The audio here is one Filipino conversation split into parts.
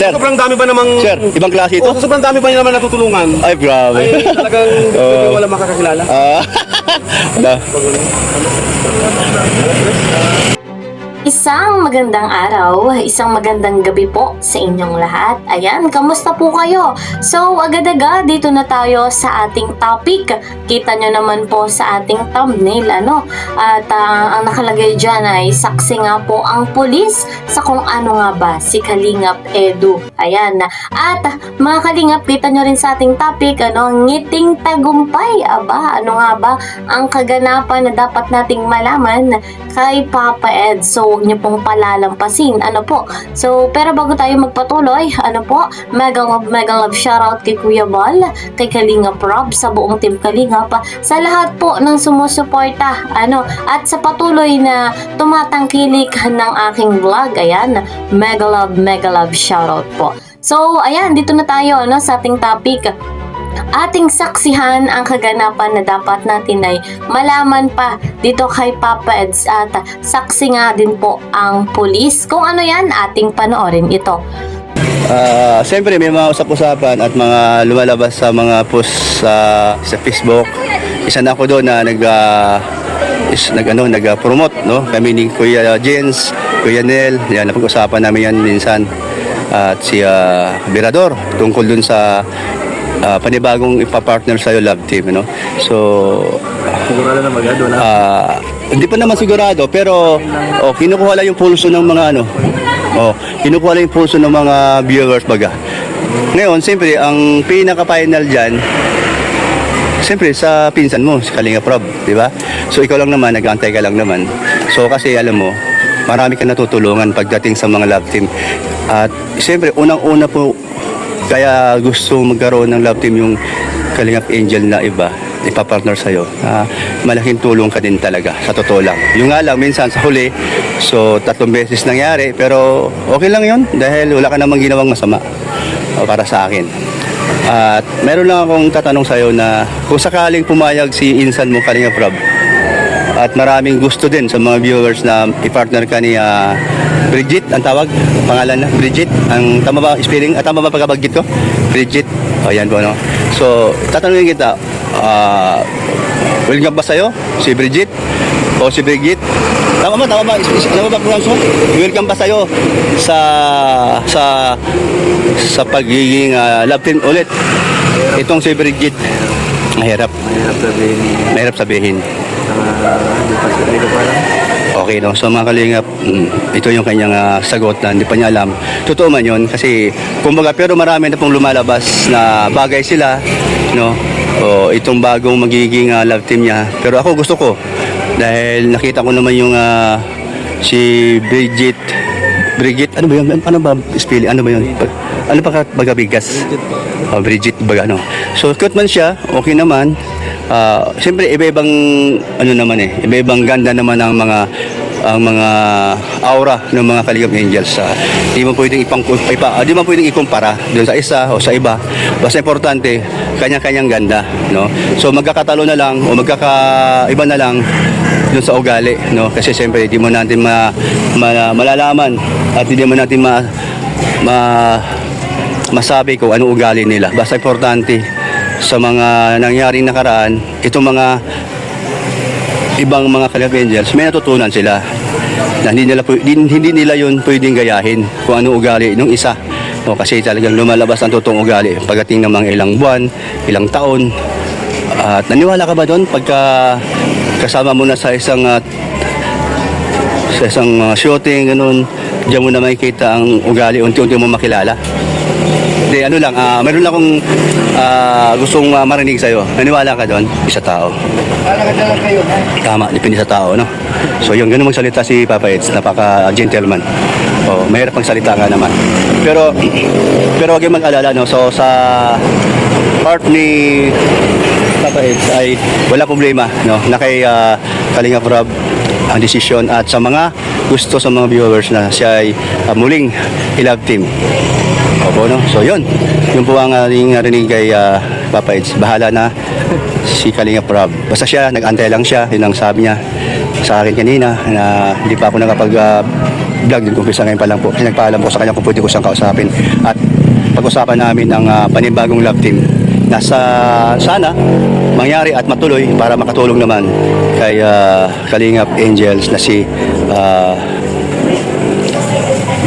Sir, Sobrang dami ba namang... sir, ibang klase ito? Sobrang dami ba naman natutulungan? Ay, grabe. Ay, talagang wala makakakilala. Ah, wala. Isang magandang araw, isang magandang gabi po sa inyong lahat. Ayan, kamusta po kayo? So, agad-agad dito na tayo sa ating topic. Kita nyo naman po sa ating thumbnail, ano? At ang nakalagay dyan ay saksi nga po ang pulis sa kung ano nga ba si Kalingap Edu. Ayan. At mga Kalingap, kita nyo rin sa ating topic, ano? Ngiting tagumpay. Aba, ano nga ba ang kaganapan na dapat nating malaman kay Papa Ed? So, huwag niyo pong palalampasin. Ano po? So, pero bago tayo magpatuloy, ano po? Mega love shoutout kay Kuya Bal, kay Kalingap Rob, sa buong team Kalingap, sa lahat po ng sumusuporta, ano, at sa patuloy na tumatangkilik ng aking vlog. Ayan, mega love shoutout po. So, ayan, dito na tayo, ano, sa ating topic. Ating saksihan ang kaganapan na dapat natin ay malaman pa dito kay Papa Eds, at saksi nga din po ang pulis. Kung ano yan, ating panoorin ito. Siyempre may mga usap-usapan at mga lumalabas sa mga post sa Facebook. Isa na ako doon na nag-promote, no? Kami ni Kuya Jens, Kuya Nel, yan, napag-usapan namin yan minsan. At si Birador tungkol dun sa panibagong ipapartner sa'yo love team, no? So, Sigurado na magado na. hindi pa naman sigurado, pero kinukuha lang yung pulso ng mga kinukuha lang yung pulso ng mga viewers baga. Ngayon, siyempre, ang pinaka-final dyan, siyempre, sa pinsan mo, si Kalingap Rob, di ba? So, ikaw lang naman, nag-aantay ka lang naman. So, kasi alam mo, marami ka natutulungan pagdating sa mga love team. At, siyempre, unang-una po, kaya gusto magkaroon ng love team yung Kalingap Angel na iba, ipapartner sa'yo. Malaking tulong ka din talaga, sa totoo lang. Yung nga lang, minsan sa huli, so 3 beses nangyari, pero okay lang yun dahil wala ka namang ginawang masama para sa akin. At meron lang akong tatanong sa'yo na kung sakaling pumayag si insan mo, Kalingap Rob, at maraming gusto din sa mga viewers na ipartner ka ni Bridget, ang tawag, pangalan na, Bridget, ang tama ba spelling, at tama ba pagkabaggit ko? Bridget, ayan po, no? So, tatanungin kita, welcome ba sa'yo, si Bridget, o si Bridget? Tama ba pronounce mo? Welcome ba sa'yo sa pagiging love team ulit? Itong si Bridget, mahirap sabihin. Okay, no? So mga Kalingap, ito yung kanyang sagot na hindi pa niya alam. Totoo man yun kasi kumbaga, pero marami na pong lumalabas na bagay sila, no? O itong bagong magiging love team niya. Pero ako gusto ko dahil nakita ko naman yung si Bridget, ano ba yun? Ano ba spelling? Ano ba yun? Ano pa bagabigas? Bridget baga, no? So cute man siya, okay naman. Siyempre iba-ibang iba-ibang ganda naman ang mga aura ng mga Kalingap Angels. Di mo pwedeng di mo pwedeng ikumpara doon sa isa o sa iba. Basta importante kanya-kanyang ganda, no? So magkakatalo na lang o magkakaiba na lang doon sa ugali, no? Kasi siyempre di mo natin malalaman at hindi mo natin masabi kung ano ugali nila. Basta importante sa mga nangyaring nakaraan, itong mga ibang mga Kalingap Angels, may natutunan sila na hindi nila yun pwedeng gayahin kung ano ugali ng isa. No, kasi talagang lumalabas ang totoong ugali pagdating ng mga ilang buwan, ilang taon. At naniwala ka ba doon pagka kasama mo na sa isang shooting, ganun, diyan mo na makikita ang ugali, unti-unti mo makilala? Hindi, meron lang akong gustong marinig sa'yo. Naniwala ka doon? Isa tao. Tama, depende sa tao, no? So yung ganun magsalita si Papa Eds, napaka-gentleman. Mahirap ang salita nga naman. Pero huwag yung mag-alala, no? So sa part ni Papa Eds ay wala problema, no? Na kay Kalingap Rob ang desisyon at sa mga gusto sa mga viewers na siya ay muling i-love team. Opo, no? So yun po ang ating narinig kay Papa Eds. Bahala na si Kalingap Rob. Basta siya, nag-antay lang siya. Yun ang sabi niya sa akin kanina na hindi pa ako nakapag vlog. Yung kumpisa ngayon pa lang po. Kasi nagpaalam po sa kanya kung pwede ko siyang kausapin. At pag-usapan namin ang panibagong love team na sana mangyari at matuloy para makatulong naman kay Kalingap Angels na si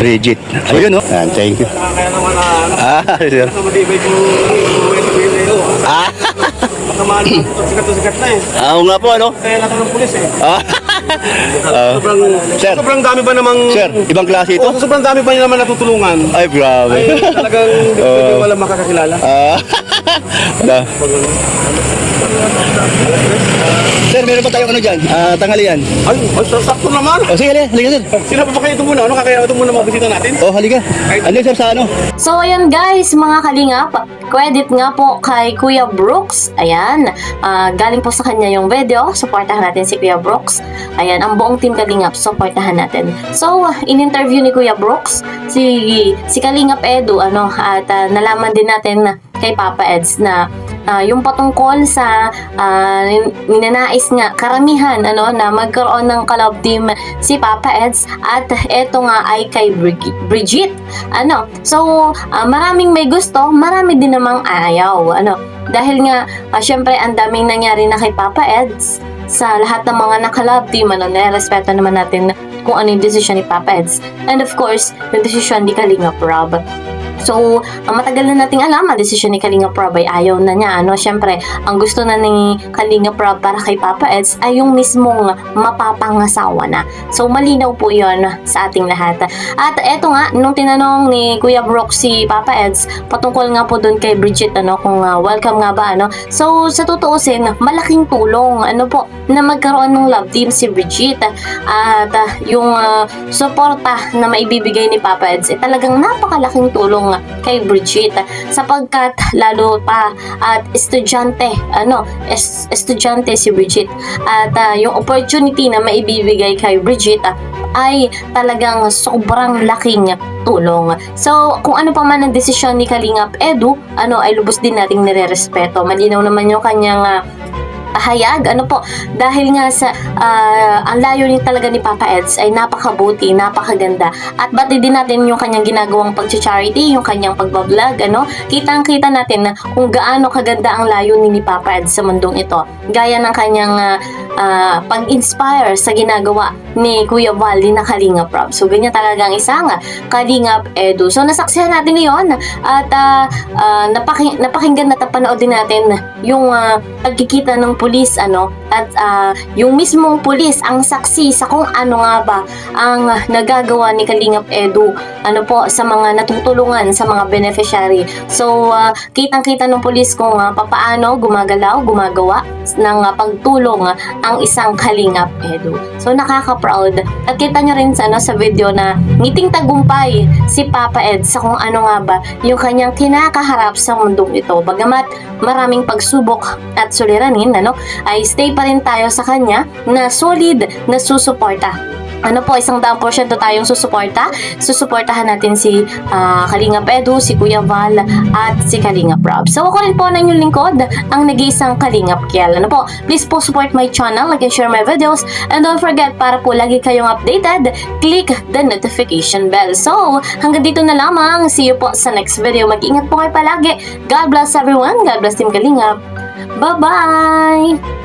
Bridget. Ayun, no? Thank you. Kaya naman na, Sir. matibay ko Ah, Naman, sikat na eh. oo nga po, ano? Kaya natin ng pulis eh. Sir. Sobrang dami ba namang... Sir, ibang klase ito? Sobrang dami ba naman natutulungan? Ay, grabe. Ay, talagang hindi ko pwede walang makakakilala. Wala. Sir, meron pa tayong ano dyan? Tanghalian. Ay, sakto naman. O sige, halika sir. Sino pa kayo ito muna? Ano kakaya ito muna mga bisita natin? O halika. Ano sir sa ano? So, ayan guys, mga kalingap, credit nga po kay Kuya Brooks. Ayan, galing po sa kanya yung video. Supportahan natin si Kuya Brooks. Ayan, ang buong team Kalingap, supportahan natin. So, in-interview ni Kuya Brooks, si Kalingap Edu, at nalaman din natin kay Papa Eds na yung patungkol sa ninanais nga karamihan na magkaroon ng collab team si Papa Eds at eto nga ay kay Bridget. So maraming may gusto, marami din namang ayaw. Dahil nga syempre ang daming nangyari na kay Papa Eds sa lahat ng mga nakalab team, nirespeto naman natin kung ano yung desisyon ni Papa Eds. And of course, yung desisyon ni Kalingap Rob. So, matagal na nating alam, ang desisyon ni Kalingap Rob ay ayaw na niya. Siyempre, ang gusto na ni Kalingap Rob para kay Papa Eds ay yung mismong mapapangasawa na. So, malinaw po yon sa ating lahat. At eto nga, nung tinanong ni Kuya Brooks si Papa Eds, patungkol nga po doon kay Bridget, kung welcome nga ba, So, sa tutuusin, malaking tulong, na magkaroon ng love team si Bridget. At yung suporta na maibibigay ni Papa Eds, talagang napakalaking tulong kay Bridget sapagkat lalo pa at estudyante si Bridget at yung opportunity na maibibigay kay Bridget ay talagang sobrang laking tulong. So kung ano pa man ang desisyon ni Kalingap Edu, ay lubos din nating nirerespeto. Malinaw naman yung kanyang hayag, dahil nga sa ang layunin talaga ni Papa Eds ay napakabuti, napakaganda. At bati din natin yung kanyang ginagawang pag-charity, yung kanyang pagbablog, kitang-kita natin na kung gaano kaganda ang layunin ni Papa Eds sa mundong ito. Gaya ng kanyang pag-inspire sa ginagawa ni Kuya Wally na Kalingap Rob. So ganyan talaga ang isang Kalingap Edu. So nasaksihan natin ngayon at napakinggan at napanood din natin yung pagkikita ng pulis at yung mismong pulis ang saksi sa kung ano nga ba ang nagagawa ni Kalingap Edu sa mga natutulungan sa mga beneficiary. So kitang-kita ng pulis kung papaano gumagawa ng pagtulong ang isang Kalingap Edu. So nakaka-proud at kita nyo rin sa video na ngiting tagumpay si Papa Ed sa kung ano nga ba yung kanyang kinakaharap sa mundong ito. Bagamat maraming pagsubok at suliranin, ay stay pa rin tayo sa kanya na solid na susuporta. 100% tayong susuportahan natin si Kalingap Edu, si Kuya Val at si Kalingap Rob. So ako rin po na inyong lingkod, ang nag-iisang Kalingap Kiel. Please po support my channel, like and share my videos, and don't forget, para po lagi kayong updated, click the notification bell. So hanggang dito na lamang, see you po sa next video. Mag-ingat po kayo palagi. God bless everyone, God bless Team Kalingap. Bye-bye!